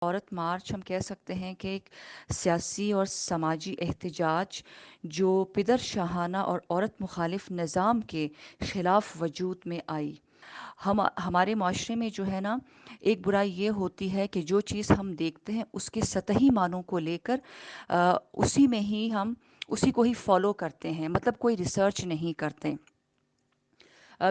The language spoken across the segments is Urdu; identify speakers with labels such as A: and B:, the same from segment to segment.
A: عورت مارچ ہم کہہ سکتے ہیں کہ ایک سیاسی اور سماجی احتجاج جو پدر شاہانہ اور عورت مخالف نظام کے خلاف وجود میں آئی. ہمارے معاشرے میں جو ہے نا، ایک برائی یہ ہوتی ہے کہ جو چیز ہم دیکھتے ہیں اس کے سطحی معنوں کو لے کر اسی میں ہی ہم اسی کو ہی فالو کرتے ہیں، مطلب کوئی ریسرچ نہیں کرتے.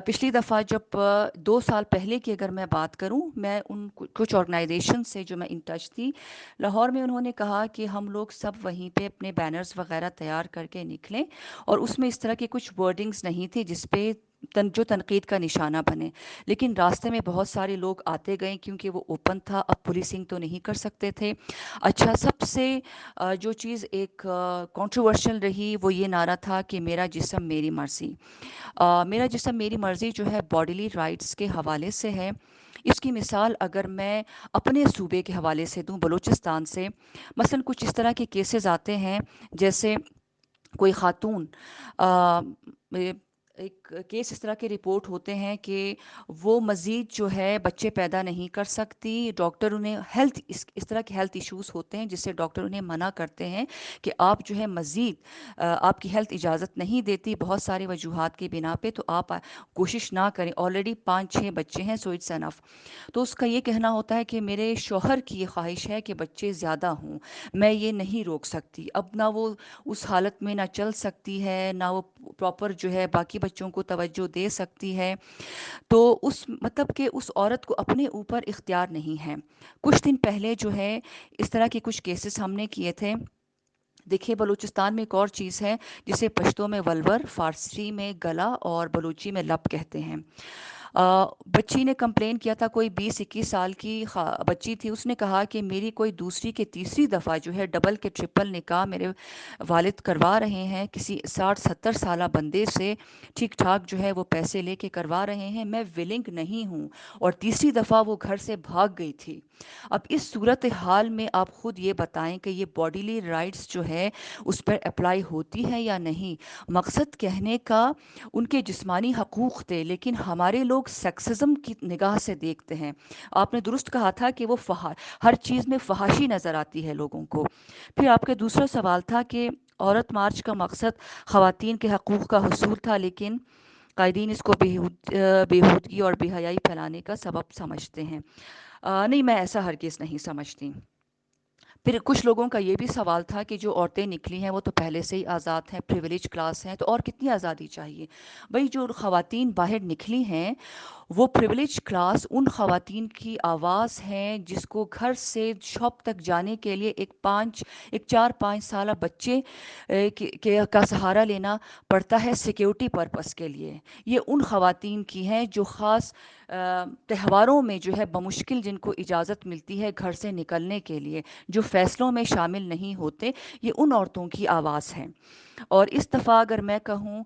A: پچھلی دفعہ جب 2 سال پہلے کی اگر میں بات کروں، میں ان کچھ آرگنائزیشن سے جو میں ان ٹچ تھی لاہور میں، انہوں نے کہا کہ ہم لوگ سب وہیں پہ اپنے بینرز وغیرہ تیار کر کے نکلیں، اور اس میں اس طرح کے کچھ ورڈنگز نہیں تھی جس پہ جو تنقید کا نشانہ بنے. لیکن راستے میں بہت سارے لوگ آتے گئے کیونکہ وہ اوپن تھا، اب پولیسنگ تو نہیں کر سکتے تھے. اچھا، سب سے جو چیز ایک کنٹروورشل رہی وہ یہ نعرہ تھا کہ میرا جسم میری مرضی. میرا جسم میری مرضی جو ہے باڈیلی رائٹس کے حوالے سے ہے. اس کی مثال اگر میں اپنے صوبے کے حوالے سے دوں، بلوچستان سے، مثلا کچھ اس طرح کے کیسز آتے ہیں جیسے کوئی خاتون ایک کیس اس طرح کے رپورٹ ہوتے ہیں کہ وہ مزید جو ہے بچے پیدا نہیں کر سکتی. ڈاکٹر انہیں اس طرح کے ہیلتھ ایشوز ہوتے ہیں جس سے ڈاکٹر انہیں منع کرتے ہیں کہ آپ جو ہے مزید آپ کی ہیلتھ اجازت نہیں دیتی بہت سارے وجوہات کی بنا پہ، تو آپ کوشش نہ کریں. آلریڈی 5-6 بچے ہیں، سو اٹس انف. تو اس کا یہ کہنا ہوتا ہے کہ میرے شوہر کی یہ خواہش ہے کہ بچے زیادہ ہوں، میں یہ نہیں روک سکتی. اب نہ وہ اس حالت میں نہ چل سکتی ہے، نہ وہ پراپر جو ہے باقی بچوں کو توجہ دے سکتی ہے. تو اس مطلب کہ اس عورت کو اپنے اوپر اختیار نہیں ہے. کچھ دن پہلے جو ہے اس طرح کے کچھ کیسز ہم نے کیے تھے. دیکھیے، بلوچستان میں ایک اور چیز ہے جسے پشتو میں ولور، فارسی میں گلا اور بلوچی میں لب کہتے ہیں. بچی نے کمپلین کیا تھا، کوئی 20-21 سال کی بچی تھی. اس نے کہا کہ میری کوئی دوسری کے تیسری دفعہ جو ہے ڈبل کے ٹرپل نکاح میرے والد کروا رہے ہیں کسی 60-70 سالہ بندے سے. ٹھیک ٹھاک جو ہے وہ پیسے لے کے کروا رہے ہیں، میں ولنگ نہیں ہوں. اور تیسری دفعہ وہ گھر سے بھاگ گئی تھی. اب اس صورت حال میں آپ خود یہ بتائیں کہ یہ باڈیلی رائٹس جو ہے اس پر اپلائی ہوتی ہے یا نہیں. مقصد کہنے کا ان کے جسمانی حقوق تھے، لیکن ہمارے لوگ سیکسزم کی نگاہ سے دیکھتے ہیں. آپ نے درست کہا تھا کہ وہ ہر چیز میں فحاشی نظر آتی ہے لوگوں کو. پھر آپ کا دوسرا سوال تھا کہ عورت مارچ کا مقصد خواتین کے حقوق کا حصول تھا، لیکن قائدین اس کو بیہودگی اور بے حیائی پھیلانے کا سبب سمجھتے ہیں. نہیں، میں ایسا ہرگز نہیں سمجھتی. پھر کچھ لوگوں کا یہ بھی سوال تھا کہ جو عورتیں نکلی ہیں وہ تو پہلے سے ہی آزاد ہیں، پریویلیج کلاس ہیں، تو اور کتنی آزادی چاہیے. بھئی جو خواتین باہر نکلی ہیں وہ پریویلیج کلاس ان خواتین کی آواز ہیں جس کو گھر سے شاپ تک جانے کے لیے ایک 4-5 سالہ بچے کا سہارا لینا پڑتا ہے سیکیورٹی پرپس کے لیے. یہ ان خواتین کی ہیں جو خاص تہواروں میں جو ہے بمشکل جن کو اجازت ملتی ہے گھر سے نکلنے کے لیے، جو فیصلوں میں شامل نہیں ہوتے. یہ ان عورتوں کی آواز ہے. اور اس دفعہ اگر میں کہوں،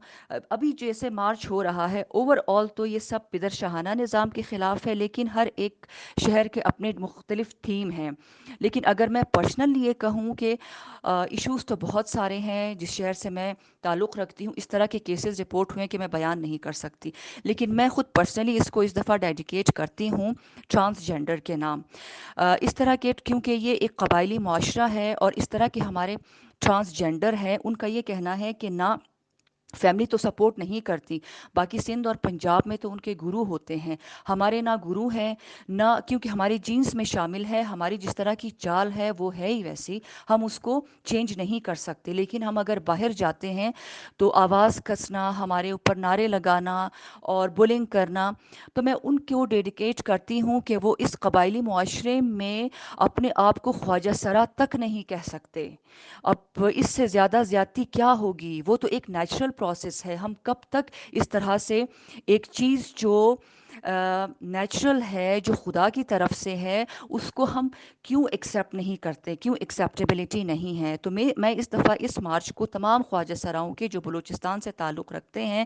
A: ابھی جیسے مارچ ہو رہا ہے، اوور آل تو یہ سب پدر شاہانہ نظام کے خلاف ہے، لیکن ہر ایک شہر کے اپنے مختلف تھیم ہیں. لیکن اگر میں پرسنلی یہ کہوں کہ ایشوز تو بہت سارے ہیں. جس شہر سے میں تعلق رکھتی ہوں اس طرح کے کیسز رپورٹ ہوئے کہ میں بیان نہیں کر سکتی، لیکن میں خود پرسنلی اس کو اس دفعہ ڈیڈیکیٹ کرتی ہوں ٹرانسجینڈر کے نام. اس طرح کے کیونکہ یہ ایک قبائلی معاشرہ ہے، اور اس طرح کے ہمارے ٹرانسجینڈر ہیں، ان کا یہ کہنا ہے کہ نہ فیملی تو سپورٹ نہیں کرتی. باقی سندھ اور پنجاب میں تو ان کے گرو ہوتے ہیں، ہمارے نہ گرو ہیں، نہ کیونکہ ہماری جینس میں شامل ہے. ہماری جس طرح کی چال ہے وہ ہے ہی ویسی، ہم اس کو چینج نہیں کر سکتے. لیکن ہم اگر باہر جاتے ہیں تو آواز کسنا، ہمارے اوپر نعرے لگانا اور بلنگ کرنا، تو میں ان کو ڈیڈیکیٹ کرتی ہوں کہ وہ اس قبائلی معاشرے میں اپنے آپ کو خواجہ سرا تک نہیں کہہ سکتے. اب اس سے زیادہ زیادتی کیا ہوگی؟ وہ تو ایک نیچرل پروسیس ہے. ہم کب تک اس طرح سے ایک چیز جو نیچرل ہے، جو خدا کی طرف سے ہے، اس کو ہم کیوں ایکسیپٹ نہیں کرتے؟ کیوں ایکسیپٹیبلٹی نہیں ہے؟ تو میں اس دفعہ اس مارچ کو تمام خواجہ سراؤں کے جو بلوچستان سے تعلق رکھتے ہیں،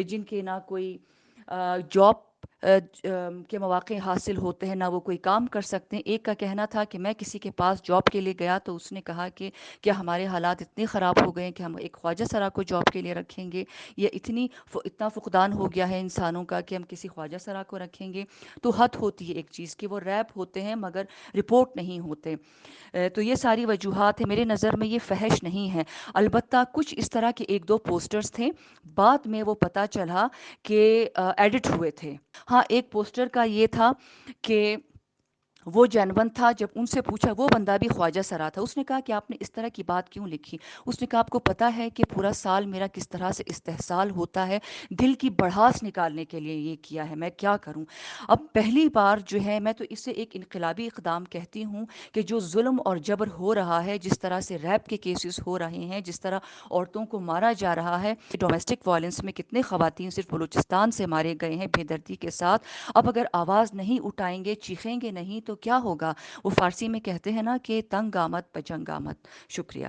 A: جن کے نہ کوئی جاب کے مواقع حاصل ہوتے ہیں، نہ وہ کوئی کام کر سکتے ہیں۔ ایک کا کہنا تھا کہ میں کسی کے پاس جاب کے لیے گیا تو اس نے کہا کہ کیا ہمارے حالات اتنے خراب ہو گئے ہیں کہ ہم ایک خواجہ سرا کو جاب کے لیے رکھیں گے، یا اتنا فقدان ہو گیا ہے انسانوں کا کہ ہم کسی خواجہ سرا کو رکھیں گے؟ تو حد ہوتی ہے ایک چیز کی، وہ ریپ ہوتے ہیں مگر رپورٹ نہیں ہوتے۔ تو یہ ساری وجوہات ہیں، میرے نظر میں یہ فحش نہیں ہے۔ البتہ کچھ اس طرح کے ایک دو پوسٹرز تھے، بعد میں وہ پتہ چلا کہ ایڈٹ ہوئے تھے۔ ہاں، ایک پوسٹر کا یہ تھا کہ وہ جینون تھا۔ جب ان سے پوچھا، وہ بندہ بھی خواجہ سرا تھا، اس نے کہا کہ آپ نے اس طرح کی بات کیوں لکھی؟ اس نے کہا آپ کو پتہ ہے کہ پورا سال میرا کس طرح سے استحصال ہوتا ہے، دل کی بڑھاس نکالنے کے لیے یہ کیا ہے، میں کیا کروں؟ اب پہلی بار جو ہے، میں تو اسے ایک انقلابی اقدام کہتی ہوں کہ جو ظلم اور جبر ہو رہا ہے، جس طرح سے ریپ کے کیسز ہو رہے ہیں، جس طرح عورتوں کو مارا جا رہا ہے، ڈومیسٹک وائلنس میں کتنے خواتین صرف بلوچستان سے مارے گئے ہیں بے دردی کے ساتھ۔ اب اگر آواز نہیں اٹھائیں گے، چیخیں گے نہیں تو کیا ہوگا؟ وہ فارسی میں کہتے ہیں نا کہ تنگ آمد پجنگ آمد۔ شکریہ۔